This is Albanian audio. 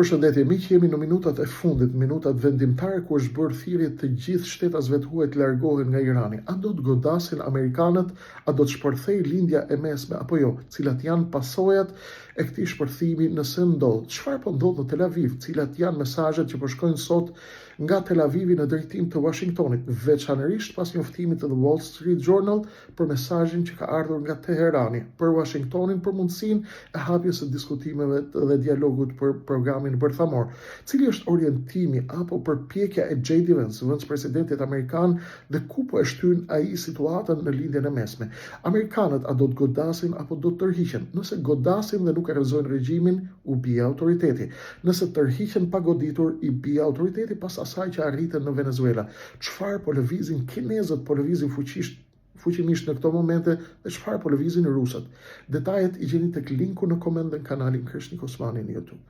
Përshëndetje miq, jemi në minutat e fundit, minutat vendimtare ku është bërë thirrje të gjithë shtetasve të huaj të largohen nga Irani. A do të godasin amerikanët, a do të shpërthej lindja e mesme apo jo? Cilat janë pasojat e këtij shpërthimi nëse ndodh? Çfarë po ndodh në Tel Aviv? Cilat janë mesazhet që po shkojnë sot nga Tel Avivi në drejtim të Washingtonit, veçanërisht pas njoftimit të The Wall Street Journal për mesazhin që ka ardhur nga Teherani për Washingtonin për mundësinë e hapjes së diskutimeve dhe dialogut për programin bërthamor. Cili është orientimi apo përpjekja e J.D. Vance, vëndspresidentit amerikan, dhe ku po e shtyn ai situatën në lindjen e mesme? Amerikanët a do të godasin apo do të tërhiqen? Nëse godasin dhe nuk e rrezojnë regjimin, u bie autoriteti. Nëse tërhiqen pa goditur, i bie autoriteti pas asaj që arritën në Venezuela. Çfarë po lëvizin kinezët, po lëvizin fuqimisht në këto momente dhe çfarë po lëvizin rusët? Detajet i gjeni tek linku në koment dhe në kanalin Krishnik Osmani në YouTube.